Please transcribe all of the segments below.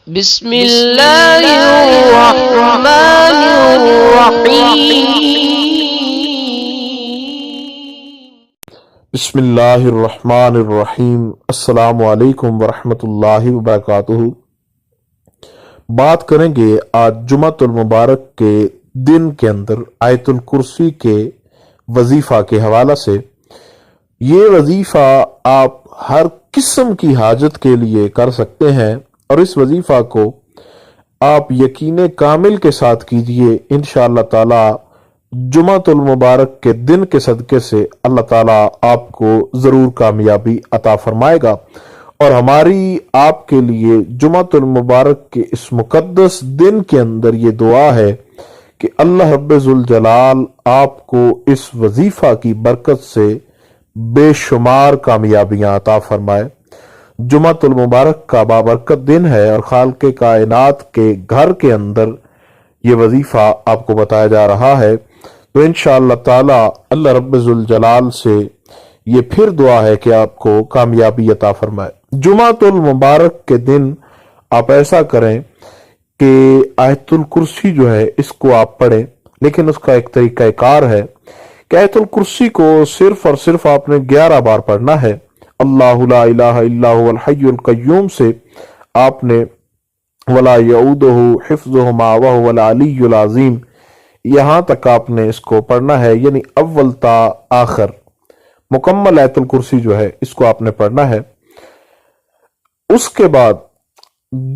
بسم اللہ الرحمن الرحیم بسم اللہ الرحمن الرحیم۔ السلام علیکم ورحمۃ اللہ وبرکاتہ۔ بات کریں گے آج جمعۃ المبارک کے دن کے اندر آیت الکرسی کے وظیفہ کے حوالہ سے۔ یہ وظیفہ آپ ہر قسم کی حاجت کے لیے کر سکتے ہیں، اور اس وظیفہ کو آپ یقین کامل کے ساتھ کیجئے، انشاءاللہ تعالی جمعۃ المبارک کے دن کے صدقے سے اللہ تعالیٰ آپ کو ضرور کامیابی عطا فرمائے گا۔ اور ہماری آپ کے لیے جمعۃ المبارک کے اس مقدس دن کے اندر یہ دعا ہے کہ اللہ رب ذوالجلال آپ کو اس وظیفہ کی برکت سے بے شمار کامیابیاں عطا فرمائے۔ جمعۃ المبارک کا بابرکت دن ہے، اور خالق کائنات کے گھر کے اندر یہ وظیفہ آپ کو بتایا جا رہا ہے، تو انشاءاللہ تعالی اللہ رب ذوالجلال سے یہ پھر دعا ہے کہ آپ کو کامیابی عطا فرمائے۔ جمعۃ المبارک کے دن آپ ایسا کریں کہ آیت الکرسی جو ہے اس کو آپ پڑھیں، لیکن اس کا ایک طریقہ کار ہے کہ آیت الکرسی کو صرف اور صرف آپ نے 11 بار پڑھنا ہے۔ اللہ لا الہ الا هو الحی القیوم سے آپ نے ولا یعودہ حفظہما وہو العلی العظیم یہاں تک آپ نے اس کو پڑھنا ہے، یعنی اول تا آخر مکمل آیت الکرسی جو ہے اس کو آپ نے پڑھنا ہے۔ اس کے بعد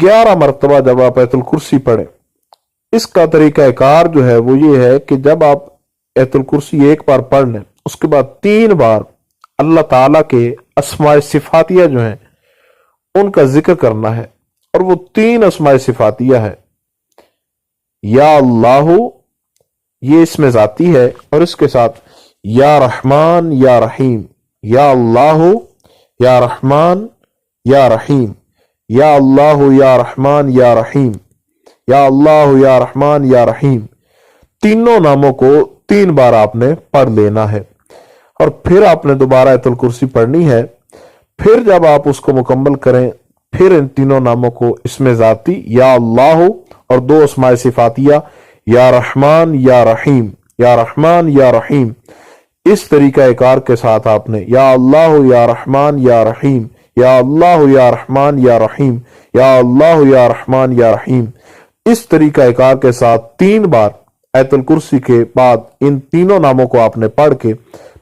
11 مرتبہ جب آپ آیت الکرسی پڑھیں، اس کا طریقہ کار جو ہے وہ یہ ہے کہ جب آپ آیت الکرسی ایک بار پڑھ لیں، اس کے بعد 3 بار اللہ تعالیٰ کے اسماء صفاتیہ جو ہیں ان کا ذکر کرنا ہے، اور وہ 3 اسماء صفاتیہ ہے۔ یا اللہ یہ اس میں ذاتی ہے، اور اس کے ساتھ یا رحمان یا رحیم، یا اللہ یا رحمان یا رحیم، یا اللہ یا رحمان یا رحیم، یا اللہ یا رحمان یا رحیم، تینوں ناموں کو 3 بار آپ نے پڑھ لینا ہے، اور پھر آپ نے دوبارہ آیت الکرسی پڑھنی ہے۔ پھر جب آپ اس کو مکمل کریں، پھر ان تینوں ناموں کو اسم ذاتی یا اللہ اور 2 اسماء صفاتیہ یا رحمان یا رحیم، یا رحمان یا رحیم، اس طریقہ کار کے ساتھ آپ نے یا اللہ یا رحمان یا رحیم، یا اللہ یا رحمان یا رحیم، یا اللہ یا رحمان یا رحیم، اس طریقہ کار کے ساتھ 3 بار آیت الکرسی کے بعد ان تینوں ناموں کو آپ نے پڑھ کے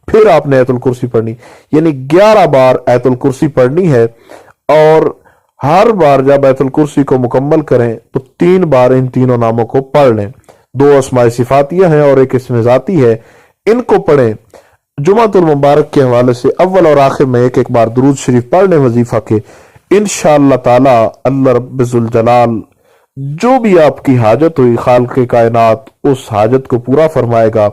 پھر آپ نے آیت الکرسی پڑھنی، یعنی 11 بار آیت الکرسی پڑھنی ہے۔ اور ہر بار جب آیت الکرسی کو مکمل کریں تو 3 بار ان تینوں ناموں کو پڑھ لیں۔ 2 اسماء صفاتیہ ہیں اور ایک اسم ذاتی ہے، ان کو پڑھیں۔ جمعۃ المبارک کے حوالے سے اول اور آخر میں ایک بار درود شریف پڑھ لیں وظیفہ کے، انشاءاللہ تعالی اللہ رب ذوالجلال جو بھی آپ کی حاجت ہوئی خالق کائنات اس حاجت کو پورا فرمائے گا۔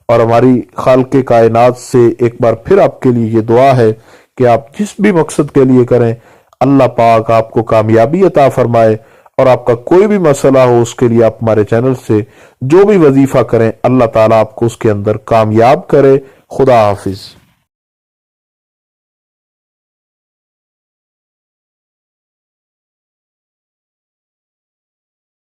اور ہماری خالق کائنات سے ایک بار پھر آپ کے لیے یہ دعا ہے کہ آپ جس بھی مقصد کے لیے کریں، اللہ پاک آپ کو کامیابی عطا فرمائے، اور آپ کا کوئی بھی مسئلہ ہو اس کے لیے آپ ہمارے چینل سے جو بھی وظیفہ کریں، اللہ تعالیٰ آپ کو اس کے اندر کامیاب کرے۔ خدا حافظ۔